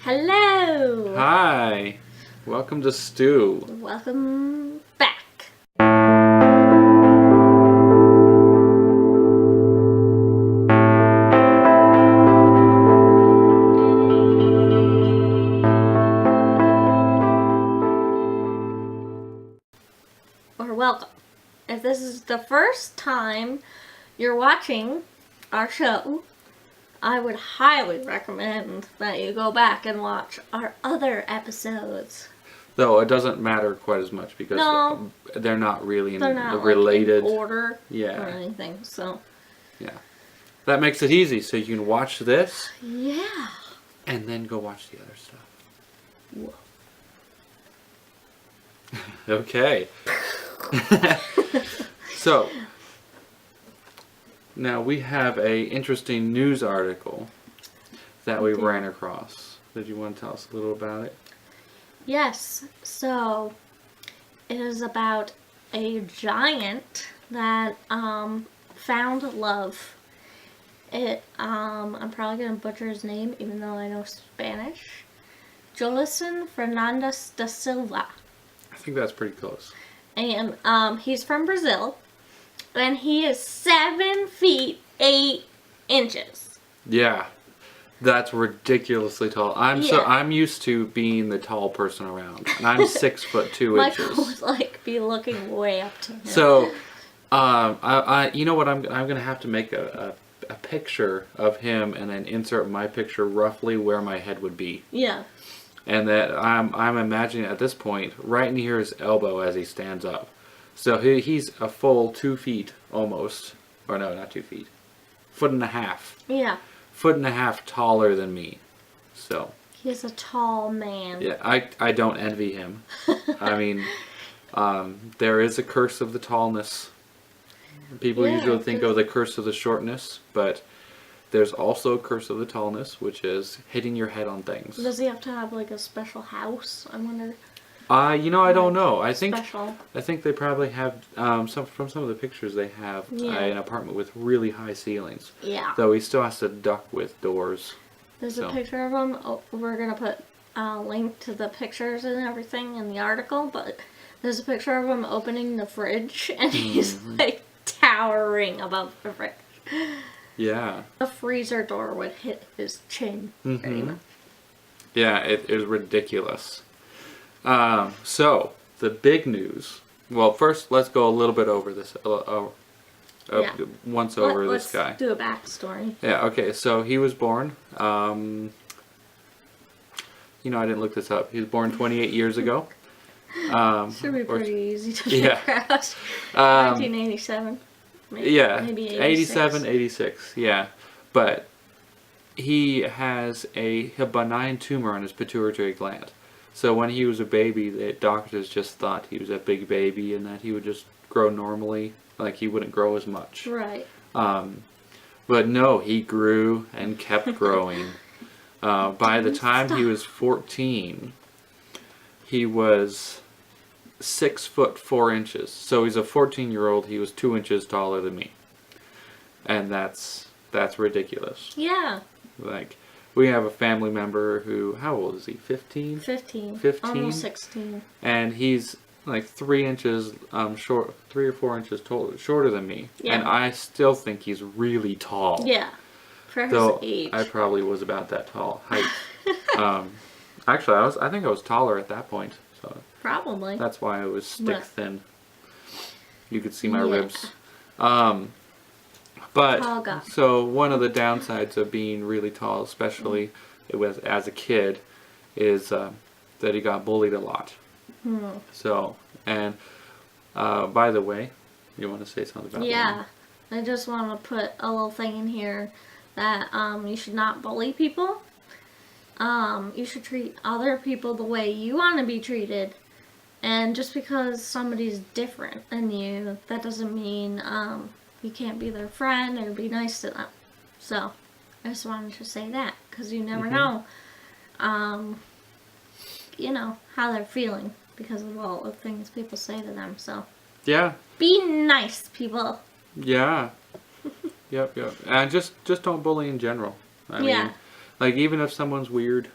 Hello! Hi! Welcome to Stew. Welcome back. Or welcome. If this is the first time you're watching our show, I would highly recommend that you go back and watch our other episodes. Though it doesn't matter quite as much because No. they're not really They're not related. like in order Yeah. or anything, so. Yeah. That makes it easy, so you can watch this Yeah. and then go watch the other stuff. Whoa. Okay. So, now we have a interesting news article that we ran across. Did you want to tell us a little about it? Yes, so it is about a giant that found love. I'm probably gonna butcher his name even though I know Spanish. Jolison Fernandes da Silva. I think that's pretty close. And he's from Brazil. And he is 7 feet 8 inches. Yeah. That's ridiculously tall. I'm used to being the tall person around, and I'm 6'2" Michael inches. would be looking way up to him. So, you know what? I'm gonna have to make a picture of him and then insert my picture roughly where my head would be. Yeah. And that I'm imagining at this point right near his elbow as he stands up. So he's a full 2 feet almost, or no, not 2 feet, 1.5 feet. Yeah. 1.5 feet taller than me. So He's a tall man. yeah, I don't envy him. I mean, there is a curse of the tallness. People usually think of the curse of the shortness, but there's also a curse of the tallness, which is hitting your head on things. Does he have to have like a special house? I wonder. You know, I don't know. I think they probably have from some of the pictures they have an apartment with really high ceilings. Yeah. Though he still has to duck with doors. There's a picture of him. Oh, we're gonna put a link to the pictures and everything in the article, but there's a picture of him opening the fridge, and he's like towering above the fridge. Yeah. The freezer door would hit his chin. Pretty much. Yeah, it is ridiculous. So, the big news. Well, first, let's go a little bit over this. Once over this guy. Let's do a backstory. Yeah, okay. So, he was born. You know, I didn't look this up. He was born 28 years ago. Should be pretty easy to figure out. 1987. Maybe 87, 86. Yeah. But he has a benign tumor on his pituitary gland. So when he was a baby, the doctors just thought he was a big baby and that he would just grow normally, like he wouldn't grow as much. Right. But no, he grew and kept growing. By the time he was 14, he was 6'4". So he's a 14-year-old. He was 2 inches taller than me, and that's ridiculous. Yeah. Like, we have a family member who, how old is he? 15? 15. 15? Almost 16. And he's like 3 inches short, 3 or 4 inches shorter than me. Yeah. And I still think he's really tall. Yeah. For his Though age. I probably was about that tall height. Actually, I think I was taller at that point. So probably. that's why I was stick thin. You could see my Yeah. ribs. But Tall guy. so one of the downsides of being really tall, especially as a kid, is that he got bullied a lot. So, and by the way, you want to say something about that? Yeah. I just want to put a little thing in here that you should not bully people. You should treat other people the way you want to be treated. And just because somebody's different than you, that doesn't mean you can't be their friend or be nice to them. So, I just wanted to say that, because you never know, you know, how they're feeling because of all the things people say to them. So, Yeah. be nice, people. Yeah. Yep. And just don't bully in general. I mean, like, even if someone's weird,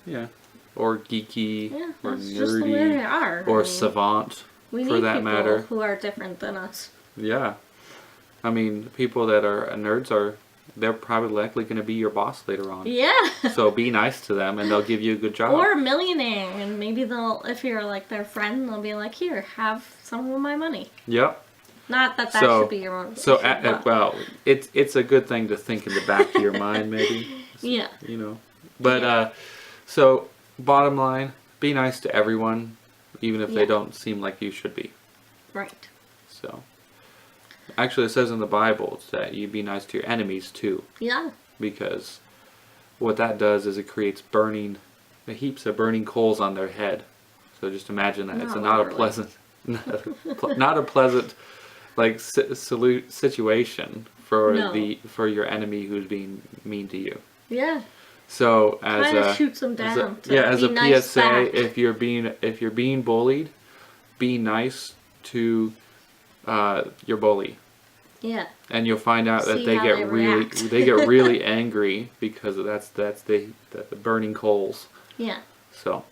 Yeah. Or geeky, Yeah, or that's just the way they nerdy, are. or I mean, savant, we for need that people matter. who are different than us. Yeah. I mean, people that are nerds they're probably likely going to be your boss later on. Yeah. So be nice to them and they'll give you a good job. Or a millionaire, and maybe they'll, if you're like their friend, they'll be like, here, have some of my money. Yep. Not that that So- should be your motivation. So, but- well, it's a good thing to think in the back of your mind, maybe. yeah. You know. But, so, bottom line, be nice to everyone, even if Yeah. they don't seem like you should be. Right. So, actually, it says in the Bible that you be nice to your enemies, too. Yeah. Because what that does is it creates heaps of burning coals on their head. So just imagine that. It's Not not a literally. pleasant, not a pleasant, like, situation for No. for your enemy who's being mean to you. Yeah. So as Kind a of shoots them as down. a, to yeah, as be a nice PSA, back. if you're being bullied, be nice to your bully. Yeah. And you'll find out that See they how get they really react. they get really angry because that's the burning coals. Yeah. So,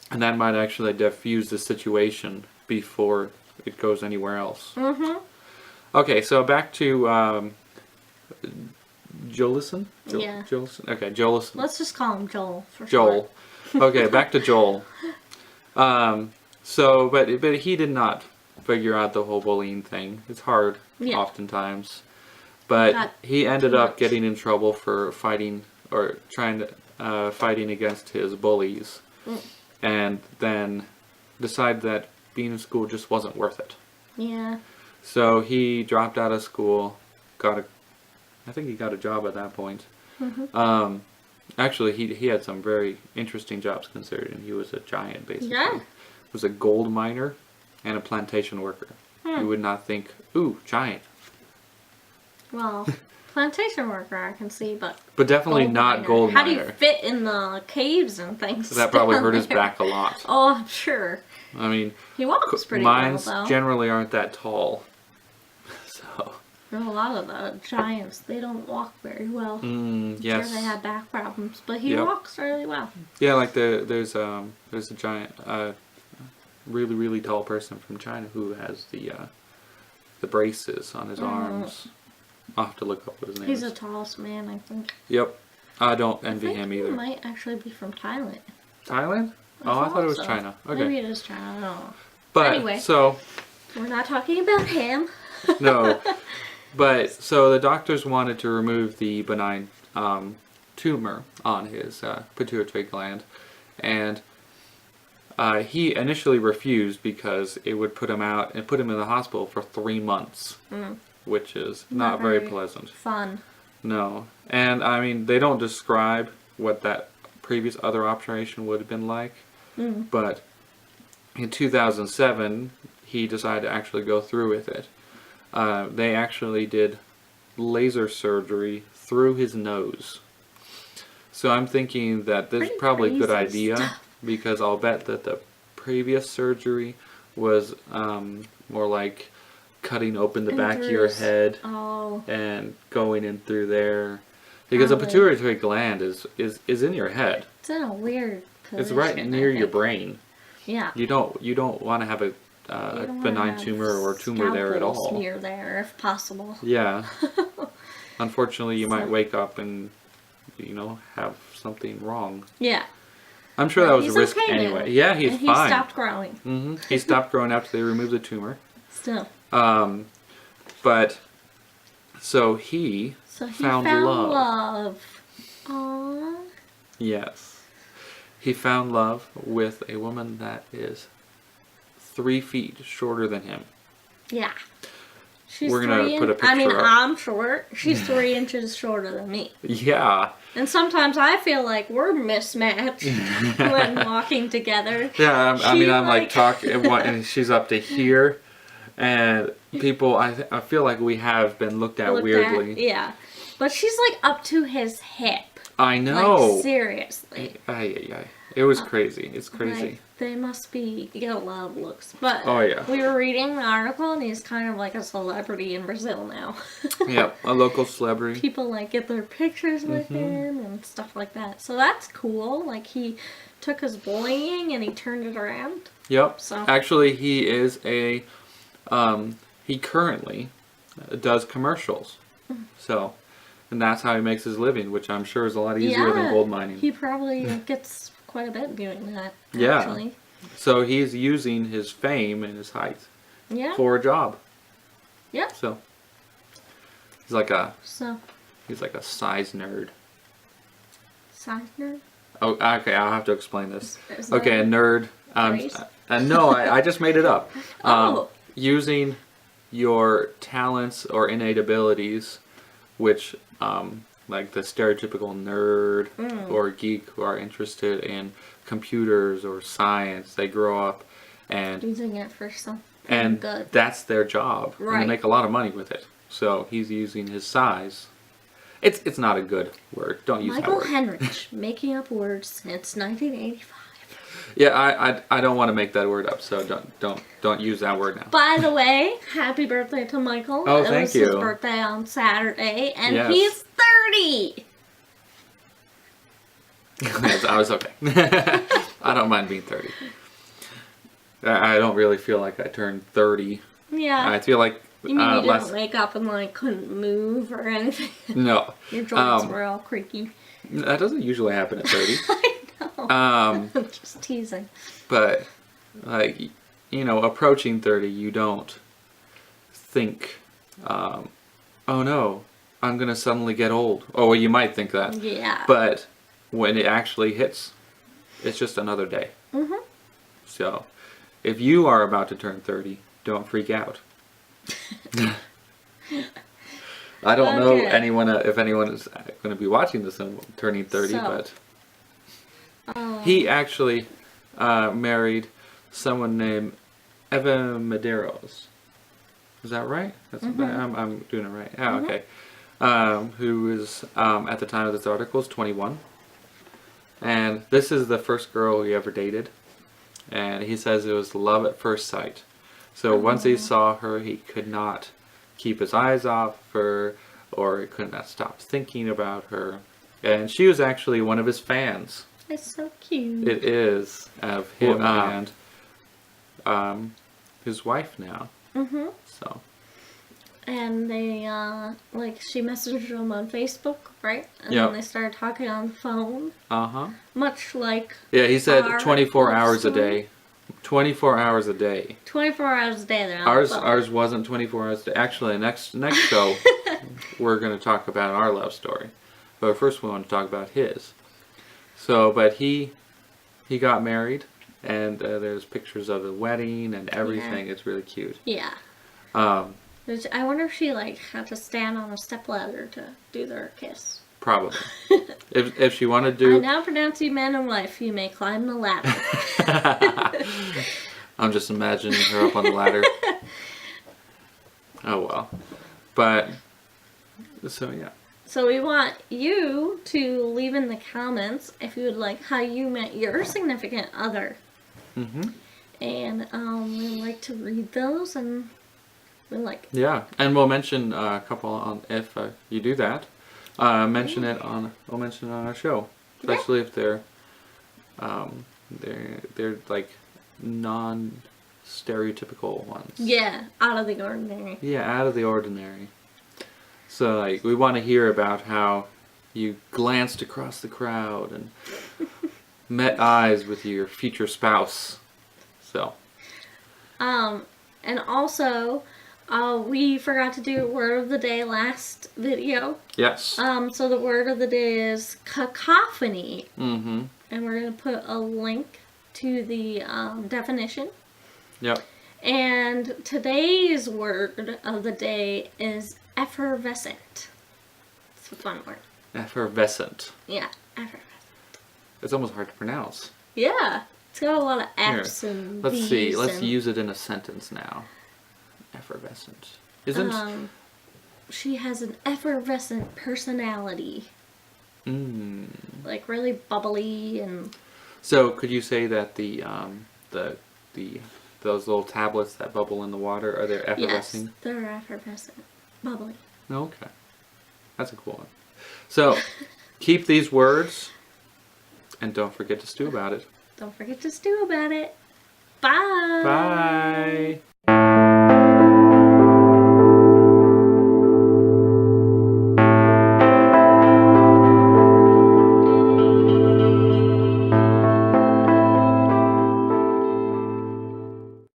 and that might actually diffuse the situation before it goes anywhere else. Mm-hmm. Okay, so back to Jolison? Yeah. Jolison? Okay, Jolison. Let's just call him Joel for Joel. short. Okay, back to Joel. So, but he did not figure out the whole bullying thing. It's hard, Yeah. oftentimes. But Not he ended too up much. getting in trouble for fighting against his bullies, and then decided that being in school just wasn't worth it. Yeah. So he dropped out of school, I think he got a job at that point. Mm-hmm. Actually, he had some very interesting jobs considering he was a giant, basically. Yeah. He was a gold miner and a plantation worker. You would not think, ooh, giant. Well, plantation worker I can see, but But definitely gold not miner. gold How do you miner. fit in the caves and things? So that probably down hurt his there? back a lot. Oh, I'm sure. I mean, He walks pretty mines well, though. generally aren't that tall. So, A lot of the giants, they don't walk very well. yes. Sure, they have back problems, but he Yep. walks really well. Yeah, like there's a giant, really really tall person from China who has the braces on his arms. I'll have to look up what his name He's is. the tallest man, I think. Yep, I don't I envy think him he either. might actually be from Thailand. Thailand? Oh, I thought it was so. China. Maybe Okay, it is China. I don't know. but anyway. so We're not talking about him. no, but so the doctors wanted to remove the benign tumor on his pituitary gland, and he initially refused because it would put him out and put him in the hospital for 3 months, which is not very pleasant. Fun. No, and I mean they don't describe what that previous other operation would have been like, but in 2007 he decided to actually go through with it. They actually did laser surgery through his nose. So I'm thinking that this is Pretty probably a good crazy idea stuff. because I'll bet that the previous surgery was more like cutting open the back of your Enters- head Oh, and going in through there. Because the Probably. pituitary gland is in your head. it's in a weird position. It's right near I your think. brain. Yeah. You don't want to have a You don't wanna benign have tumor or tumor there at scalpels all. near there, if possible. Yeah. Unfortunately, you might So- wake up and have something wrong. Yeah. I'm sure But that was a he's risk okay now. anyway. Yeah, he's and he fine. stopped growing. He stopped growing after they removed the tumor. Still. But so he So he found found love. love. Aww. Yes. He found love with a woman that is 3 feet shorter than him. Yeah. She's We're gonna 3 put a I mean, picture up. I'm short. She's 3 inches shorter than me. Yeah. And sometimes I feel like we're mismatched when walking together. Yeah, I mean, She, I'm like like- talking, and she's up to here, and people, I feel like we have been looked at Looked weirdly. yeah. But she's like up to his hip. I know. Like, seriously. It was crazy. It's crazy. Like, they must get a lot of looks. But Oh, yeah. we were reading the article, and he's kind of like a celebrity in Brazil now. Yep, a local celebrity. People like get their pictures with him and stuff like that. So that's cool. Like, he took his bullying and he turned it around. Yep. So Actually, he is he currently does commercials. So, and that's how he makes his living, which I'm sure is a lot easier than gold mining. He probably gets quite a bit doing that. Yeah. Actually. So he's using his fame and his height Yeah. for a job. Yeah. So he's like a So size nerd. size nerd. Oh, okay. I'll have to explain this. Is that Okay, a nerd. phrase? No, I just made it up. Oh. Using your talents or innate abilities, which like the stereotypical nerd or geek who are interested in computers or science, they grow up and Using it for something good. that's their job. And Right. they make a lot of money with it. So he's using his size. It's not a good word. Don't use Michael that word. Henrich, making up words since 1985. Yeah, I don't want to make that word up, so don't use that word now. By the way, happy birthday to Michael. Oh, it thank was you. his birthday on Saturday, and Yes. he's 30. I was okay. I don't mind being 30. I don't really feel like I turned 30. Yeah. I feel like You mean you less. didn't wake up and like couldn't move or anything? No, Your joints were all creaky. that doesn't usually happen at 30. I know. Um, I'm just teasing. but like approaching 30, you don't think, oh no, I'm gonna suddenly get old. Oh, well, you might think that. Yeah. But when it actually hits, it's just another day. Mhm. So, if you are about to turn 30, don't freak out. I don't know Okay. if anyone is going to be watching this and turning 30, So, but he actually married someone named Eva Medeiros. Is that right? I'm doing it right. Yeah, okay. Who is at the time of this article is 21, and this is the first girl he ever dated, and he says it was love at first sight. So once he saw her, he could not keep his eyes off her, or he could not stop thinking about her, and she was actually one of his fans. it's so cute. It is of him and his wife now. Mhm. So. And they she messaged him on Facebook, right? And Yep. then they started talking on the phone, Uh-huh. much like Yeah, he said our 24 love hours a story. day. 24 hours a day. 24 hours a day. They're on the phone. Ours wasn't 24 hours a day. Actually, next show, we're going to talk about our love story. But first we want to talk about his. So, but he got married, and there's pictures of the wedding and everything. It's really cute. Yeah. Which I wonder if she had to stand on a stepladder to do their kiss. Probably. if she wanted to I do... now pronounce you man and wife. You may climb the ladder. I'm just imagining her up on the ladder. Oh well. But, so yeah. So we want you to leave in the comments if you would like how you met your significant other. Mm-hmm. And we like to read those, and we like Yeah, and we'll mention a couple on if you do that. We'll mention it on our show, especially if they're like non-stereotypical ones. Yeah, out of the ordinary. Yeah, out of the ordinary. So like we want to hear about how you glanced across the crowd and met eyes with your future spouse. So. And also, we forgot to do word of the day last video. Yes. So the word of the day is cacophony. Mm-hmm. And we're going to put a link to the definition. Yep. And today's word of the day is effervescent. It's a fun word. Effervescent. Yeah, effervescent. It's almost hard to pronounce. Yeah, it's got a lot of F's Here, and let's B's. see. Let's and, use it in a sentence now. Effervescent. Isn't... She has an effervescent personality. Like really bubbly and. So could you say that the those little tablets that bubble in the water are they effervescing? Yes, they're effervescent, bubbly. Okay, that's a cool one. So keep these words, and don't forget to stew about it. Don't forget to stew about it. Bye. Bye.